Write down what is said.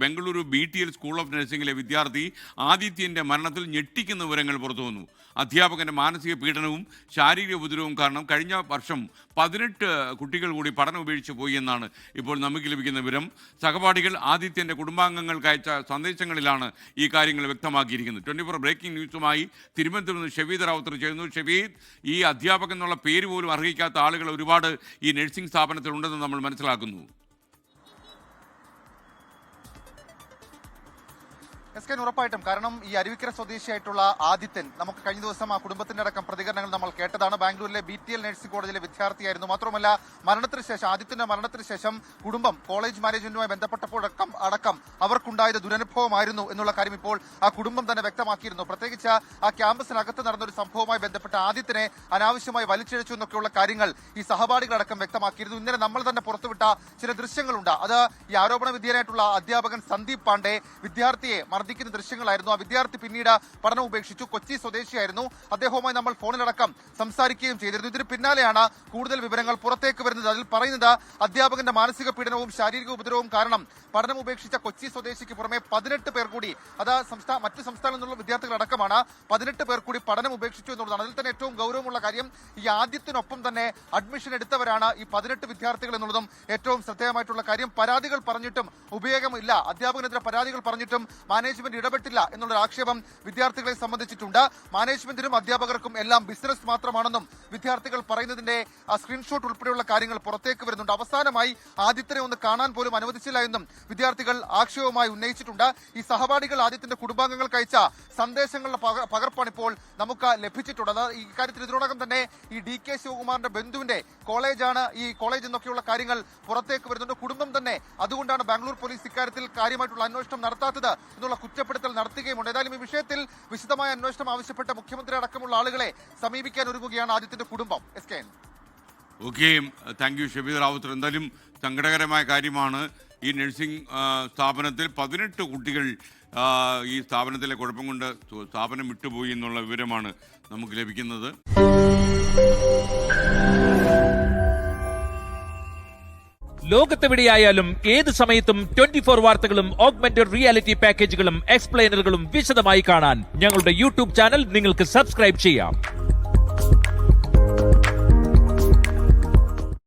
Bengaluru BTL school of നഴ്സിംഗിലെ വിദ്യാർത്ഥി ആദിത്യൻ്റെ മരണത്തിൽ ഞെട്ടിക്കുന്ന വിവരങ്ങൾ പുറത്തുവന്നു. അധ്യാപകൻ്റെ മാനസിക പീഡനവും ശാരീരിക ഉപദ്രവവും കാരണം കഴിഞ്ഞ വർഷം 18 കുട്ടികൾ കൂടി പഠനം ഉപേക്ഷിച്ച് പോയി എന്നാണ് ഇപ്പോൾ നമുക്ക് ലഭിക്കുന്ന വിവരം. സഹപാഠികൾ ആദിത്യൻ്റെ കുടുംബാംഗങ്ങൾക്ക് അയച്ച സന്ദേശങ്ങളിലാണ് ഈ കാര്യങ്ങൾ വ്യക്തമാക്കിയിരിക്കുന്നത്. 24 ബ്രേക്കിംഗ് ന്യൂസുമായി തിരുവനന്തപുരത്ത് നിന്ന് ഷെവീദ് റാവുത്തർ ചെയ്യുന്നു. ഷെവീദ്, ഈ അധ്യാപകൻ എന്നുള്ള പേര് പോലും അർഹിക്കാത്ത ആളുകൾ ഒരുപാട് ഈ നഴ്സിംഗ് സ്ഥാപനത്തിൽ ഉണ്ടെന്ന് നമ്മൾ മനസ്സിലാക്കുന്നു. ഉറപ്പായിട്ടും. കാരണം ഈ അരുവിക്കര സ്വദേശിയായിട്ടുള്ള ആദിത്യൻ, നമുക്ക് കഴിഞ്ഞ ദിവസം ആ കുടുംബത്തിന്റെ അടക്കം പ്രതികരണങ്ങൾ നമ്മൾ കേട്ടതാണ്. ബാംഗ്ലൂരിലെ BTL നഴ്സിംഗ് കോളേജിലെ വിദ്യാർത്ഥിയായിരുന്നു. മാത്രമല്ല, മരണത്തിന് ശേഷം, ആദിത്യന്റെ മരണത്തിന് ശേഷം കുടുംബം കോളേജ് മാനേജ്മെന്റുമായി ബന്ധപ്പെട്ടപ്പോഴടക്കം അവർക്കുണ്ടായത് ദുരനുഭവമായിരുന്നു എന്നുള്ള കാര്യം ഇപ്പോൾ ആ കുടുംബം തന്നെ വ്യക്തമാക്കിയിരുന്നു. പ്രത്യേകിച്ച് ആ ക്യാമ്പസിനകത്ത് നടന്നൊരു സംഭവവുമായി ബന്ധപ്പെട്ട ആദിത്യനെ അനാവശ്യമായി വലിച്ചിഴച്ചു എന്നൊക്കെയുള്ള കാര്യങ്ങൾ ഈ സഹപാഠികളടക്കം വ്യക്തമാക്കിയിരുന്നു. ഇന്നലെ നമ്മൾ തന്നെ പുറത്തുവിട്ട ചില ദൃശ്യങ്ങളുണ്ട്. അത് ഈ ആരോപണ വിധേയനായിട്ടുള്ള അധ്യാപകൻ സന്ദീപ് പാണ്ഡെ വിദ്യാർത്ഥിയെ മർദ്ദിക്കുന്ന ദൃശ്യങ്ങളായിരുന്നു. ആ വിദ്യാർത്ഥി പിന്നീട് പഠനം ഉപേക്ഷിച്ചു. കൊച്ചി സ്വദേശിയായിരുന്നു. അദ്ദേഹവുമായി നമ്മൾ ഫോണിലടക്കം സംസാരിക്കുകയും ചെയ്തിരുന്നു. ഇതിന് പിന്നാലെയാണ് കൂടുതൽ വിവരങ്ങൾ പുറത്തേക്ക് വരുന്നത്. അതിൽ പറയുന്നത് അധ്യാപകന്റെ മാനസിക പീഡനവും ശാരീരിക ഉപദ്രവവും കാരണം പഠനം ഉപേക്ഷിച്ച കൊച്ചി സ്വദേശിക്ക് പുറമെ 18 പേർ കൂടി, അത് മറ്റു സംസ്ഥാനങ്ങളിൽ നിന്നുള്ള വിദ്യാർത്ഥികളടക്കമാണ്, 18 പേർ കൂടി പഠനം ഉപേക്ഷിച്ചു എന്നുള്ളതാണ്. അതിൽ തന്നെ ഏറ്റവും ഗൗരവമുള്ള കാര്യം, ഈ ആദ്യത്തിനൊപ്പം തന്നെ അഡ്മിഷൻ എടുത്തവരാണ് ഈ 18 വിദ്യാർത്ഥികൾ എന്നുള്ളതും ഏറ്റവും ശ്രദ്ധേയമായിട്ടുള്ള കാര്യം. പരാതികൾ പറഞ്ഞിട്ടും ഉപയോഗമില്ല, അധ്യാപകനെതിരെ പരാതികൾ പറഞ്ഞിട്ടും മാനേജ്മെന്റ് ഇടപെട്ടില്ല എന്നുള്ളൊരു ആക്ഷേപം വിദ്യാർത്ഥികളെ സംബന്ധിച്ചിട്ടുണ്ട്. മാനേജ്മെന്റിനും അധ്യാപകർക്കും എല്ലാം ബിസിനസ് മാത്രമാണെന്നും വിദ്യാർത്ഥികൾ പറയുന്നതിന്റെ സ്ക്രീൻഷോട്ട് ഉൾപ്പെടെയുള്ള കാര്യങ്ങൾ പുറത്തേക്ക് വരുന്നുണ്ട്. അവസാനമായി ആദിത്യനെ ഒന്ന് കാണാൻ പോലും അനുവദിച്ചില്ല എന്നും വിദ്യാർത്ഥികൾ ആക്ഷേപമായി ഉന്നയിച്ചിട്ടുണ്ട്. ഈ സഹപാഠികൾ ആദിത്യന്റെ കുടുംബാംഗങ്ങൾക്ക് അയച്ച സന്ദേശങ്ങളുടെ പകർപ്പാണ് ഇപ്പോൾ നമുക്ക് ലഭിച്ചിട്ടുള്ളത്. ഈ കാര്യത്തിൽ ഇതിനോടകം തന്നെ ഈ DK ശിവകുമാറിന്റെ ബന്ധുവിന്റെ കോളേജാണ് ഈ കോളേജ് എന്നൊക്കെയുള്ള കാര്യങ്ങൾ പുറത്തേക്ക് വരുന്നുണ്ട്. കുടുംബം തന്നെ അതുകൊണ്ടാണ് ബാംഗ്ലൂർ പോലീസ് ഇക്കാര്യത്തിൽ കാര്യമായിട്ടുള്ള അന്വേഷണം നടത്താത്തത് എന്നുള്ള കുറ്റപ്പെടുത്തൽ നടത്തുകയുമുണ്ട്. ഏതായാലും ഈ വിഷയത്തിൽ വിശദമായ അന്വേഷണം ആവശ്യപ്പെട്ട മുഖ്യമന്ത്രി അടക്കമുള്ള ആളുകളെ സമീപിക്കാൻ ഒരുങ്ങുകയാണ് ആദിത്യന്റെ കുടുംബം. Okay, thank you Shaveed Rawther. എന്തായാലും സങ്കടകരമായ കാര്യമാണ്. ഈ നഴ്സിംഗ് സ്ഥാപനത്തിൽ 18 കുട്ടികൾ ഈ സ്ഥാപനത്തിലെ കുഴപ്പം കൊണ്ട് സ്ഥാപനം വിട്ടുപോയി എന്നുള്ള വിവരമാണ് നമുക്ക് ലഭിക്കുന്നത്. ലോകത്തെവിടെയായാലും ഏത് സമയത്തും 24 വാർത്തകളും ഓഗ്മെന്റഡ് റിയാലിറ്റി പാക്കേജുകളും എക്സ്പ്ലെയിനറുകളും വിശദമായി കാണാൻ ഞങ്ങളുടെ YouTube ചാനൽ നിങ്ങൾക്ക് സബ്സ്ക്രൈബ് ചെയ്യാം.